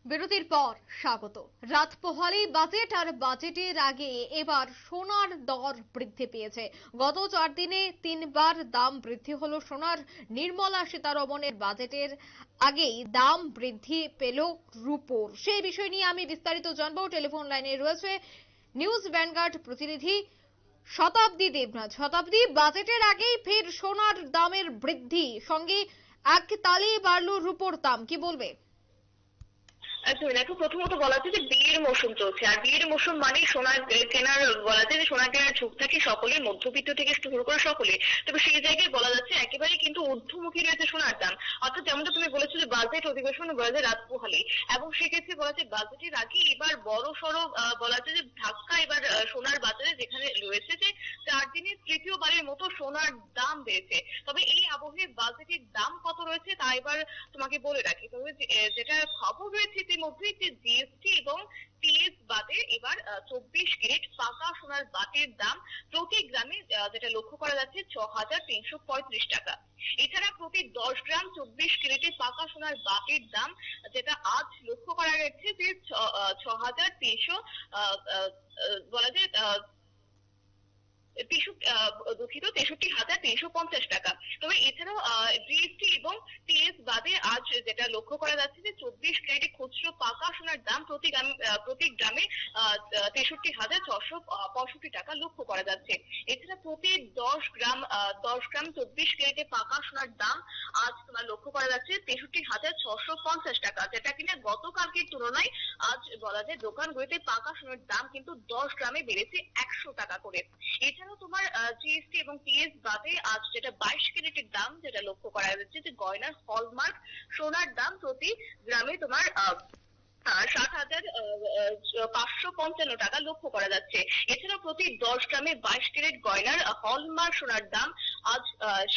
বিরতির পর স্বাগত। রাত পোহালেই বাজেট আর বাজেটের আগে এবার সোনার দর বৃদ্ধি পেয়েছে। গত 4 দিনে 3বার দাম বৃদ্ধি হলো সোনার। নির্মলা সীতারমণের বাজেটের আগেই দাম বৃদ্ধি পেল রূপোর। সেই বিষয় নিয়ে আমি বিস্তারিত জানবো। টেলিফোন লাইনে রয়েছে নিউজ ভ্যানগার্ড প্রতিনিধি শতাব্দী দেবনাথ। শতাব্দী, বাজেটের আগেই ফের সোনার দামের বৃদ্ধি, সঙ্গে এক তালেই বাড়লো রূপোর দাম, কি বলবে? একদমই দেখো, প্রথমত বলা হচ্ছে যে বিয়ের মৌসুম চলছে, আর বিয়ের মৌসুম মানে সোনা কেনার, বলা যায় যে সোনা কেনার ঝোঁক থাকে সকলে, মধ্যবিত্ত থেকে শুরু করে সকলে। তবে সেই জায়গায় বলা যাচ্ছে একেবারে কিন্তু ঊর্ধ্বমুখী রয়েছে সোনার দাম। অর্থাৎ যেমনটা তুমি বলেছো যে বাজেট অধিবেশন বলা যায় রাত পোহালে, এবং সেক্ষেত্রে বলা যায় বাজেটের আগে এবার বড় সড়ো বলা যায় যে ধাক্কা এবার সোনার বাজারে, যেখানে রয়েছে যে 4 দিনে তৃতীয়বারের মতো সোনার দাম বেড়েছে। তবে এই আবহে বাজেটের দাম কত রয়েছে তা এবার তোমাকে বলে রাখি। তবে যেটা খবর রয়েছে ইতিমধ্যে যে জিএসটি এবং টিএস বাদে এবার 24 ক্যারেট পাকা সোনার বাটের দাম প্রতি গ্রামে যেটা লক্ষ্য করা যাচ্ছে 6,335 টাকা। এছাড়া প্রতি 10 গ্রাম 24 ক্যারেটে পাকা সোনার বাটের দাম যেটা আজ লক্ষ্য করা গেছে যে 6,300, বলা যায় দুঃখিত, 63,350 টাকা। তবে এছাড়াও জিএসটি এবং টিএস বাদে আজ যেটা লক্ষ্য করা যাচ্ছে যে 24 ক্যারেটে খুচরো পাকা সোনার দাম প্রতি গ্রামে 63,665 টাকা লক্ষ্য করা যাচ্ছে। এছাড়া প্রতি 10 গ্রাম 24 ক্যারেটে পাকা সোনার দাম আজ তোমার লক্ষ্য করা যাচ্ছে 63,650 টাকা, যেটা কিনা গতকালকের তুলনায় আজ বলা যায় দোকানগুলিতে পাকা সোনার দাম কিন্তু 10 গ্রামে বেড়েছে 100 টাকা করে। এছাড়াও তোমার জিএসটি এবং টিএস বাদে আজ যেটা 22 ক্যারেটের দাম যেটা লক্ষ্য করা যাচ্ছে যে গয়নার হলমার্ক সোনার দাম প্রতি গ্রামে তোমার 60,555 টাকা লক্ষ্য করা যাচ্ছে। এছাড়াও প্রতি 10 গ্রামে 22 ক্যারেট গয়নার হলমার্ক সোনার দাম আজ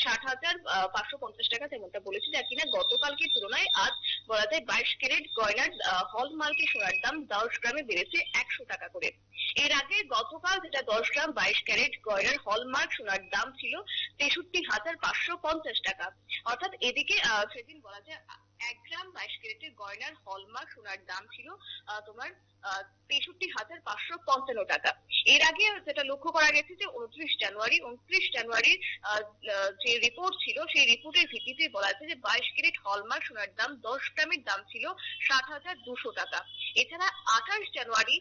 60,550 টাকা, যেমনটা বলেছি, যা কিনা গতকালকের তুলনায় আজ বলা যায় 22 ক্যারেট গয়নার হলমার্কের সোনার দাম 10 গ্রামে বেড়েছে 100 টাকা করে। এর আগে গতকাল যেটা 10 গ্রাম 22 ক্যারেট গয়নার হলমার্ক সোনার দাম ছিল 63,550 টাকা। অর্থাৎ এদিকে সেদিন বলা যায় 1 গ্রাম 22 ক্যারেটের গয়নার হলমার্ক সোনার দাম ছিল তোমার 63,555 টাকা। এর আগে যেটা লক্ষ্য করা গেছে যে 29 জানুয়ারির যে রিপোর্ট ছিল, সেই রিপোর্টের ভিত্তিতে বলা আছে যে 22 ক্যারেট হলমার্ক সোনার দাম 10 গ্রামের দাম ছিল 60,200 টাকা। এছাড়া 28 জানুয়ারি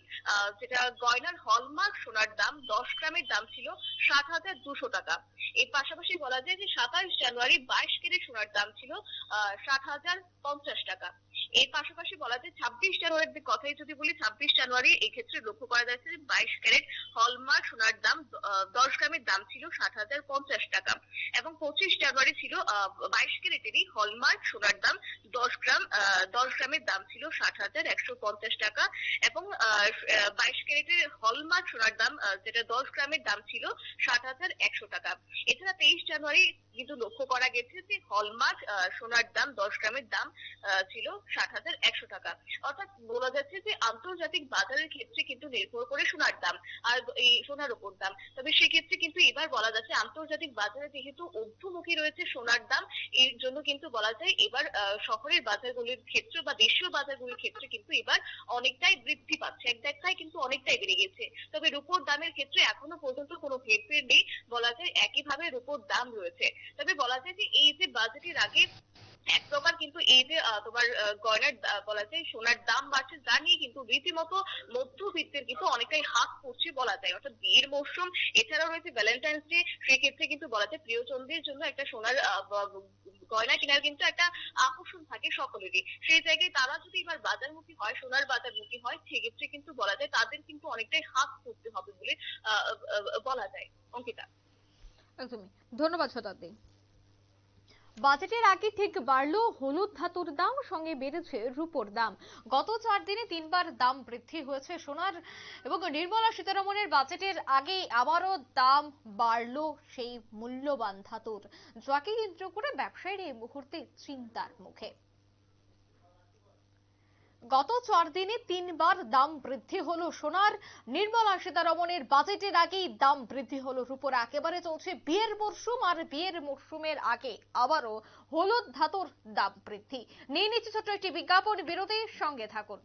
যেটা গয়নার হলমার্ক সোনার দাম 10 গ্রামের দাম ছিল 60,200 টাকা। এর পাশাপাশি বলা যায় যে 27 জানুয়ারি 22 ক্যারেট সোনার দাম ছিল 60,050 টাকা। এর পাশাপাশি বলা যায় 26 জানুয়ারির কথাই যদি বলি, 26 জানুয়ারি এই ক্ষেত্রে লক্ষ্য করা যাচ্ছে যে 22 ক্যারেট হলমার্ক সোনার দাম 10 গ্রামের দাম ছিল 60,050 টাকা। এবং 25 জানুয়ারি ছিল 22 ক্যারেটেরই হলমার্ক সোনার দাম 10 গ্রামের দাম ছিল 60,150 টাকা। এবং 22 ক্যারেটের হলমার্ক সোনার দাম যেটা 10 গ্রামের দাম ছিল 60,100 টাকা। এছাড়া 23 জানুয়ারি কিন্তু লক্ষ্য করা গেছে যে হলমার্ক সোনার দাম 10 গ্রামের দাম ছিল 60,100 টাকা। অর্থাৎ বলা যাচ্ছে যে আন্তর্জাতিক বাজারের ক্ষেত্রে কিন্তু নির্ভর করে সোনার দাম আর এই সোনার উপর দাম। তবে সেক্ষেত্রে কিন্তু এবার বলা যাচ্ছে আন্তর্জাতিক বাজারে যেহেতু ঊর্ধ্বমুখী রয়েছে সোনার দাম, এর জন্য কিন্তু বলা যায় এবার শহরের বাজারগুলির ক্ষেত্রে বা দেশীয় বাজারগুলির ক্ষেত্রে কিন্তু এবার অনেকটাই বৃদ্ধি পাচ্ছে, এক দেখায় কিন্তু অনেকটাই বেড়ে গেছে। তবে রূপোর দামের ক্ষেত্রে এখনো পর্যন্ত কোনো হেরফের নেই, বলা যায় একইভাবে রূপোর দাম রয়েছে। তবে বলা যায় যে এই যে বাজেটের আগে এক প্রকার কিন্তু এই যে তোমার গয়নার বলা যায় সোনার দাম বাড়ছে, যা নিয়ে কিন্তু রীতিমতো মধ্যবিত্তের কিন্তু অনেকটাই হাত পড়ছে বলা যায়। অর্থাৎ বিয়ের মৌসুম, এছাড়াও রয়েছে ভ্যালেন্টাইন্স ডে, সেক্ষেত্রে কিন্তু বলা যায় প্রিয়জনদের জন্য একটা সোনার গয়না কেনার কিন্তু একটা আকর্ষণ থাকে সকলেরই। সেই জায়গায় তারা যদি এবার বাজারমুখী হয়, সোনার বাজারমুখী হয়, সেক্ষেত্রে কিন্তু বলা যায় তাদের কিন্তু অনেকটাই হাত পড়তে হবে বলে বলা যায়। অঙ্কিতা। একদমই, ধন্যবাদ শতাব্দী। বাজেটের আগে ঠিক বাড়লো হলুদ ধাতুর দাম, সঙ্গে বেড়েছে রূপোর দাম। গত 4 দিনে 3বার দাম বৃদ্ধি হয়েছে সোনার, এবং নির্মলা সীতারমণের বাজেটের আগে আবারও দাম বাড়লো সেই মূল্যবান ধাতুর, যাকে কেন্দ্র করে ব্যবসায়ীরা এই মুহূর্তে চিন্তার মুখে। গত 4 দিনে 3বার দাম বৃদ্ধি হলো সোনার। নির্মলা সীতারমণের বাজেটের আগেই দাম বৃদ্ধি হলো রূপোর। একেবারে চলছে বিয়ের মরশুম, আর বিয়ের মরশুমের আগে আবারও হলুদ ধাতুর দাম বৃদ্ধি নিয়ে নিচ্ছে ছোট্ট একটি বিজ্ঞাপন বিরতির সঙ্গে থাকুন।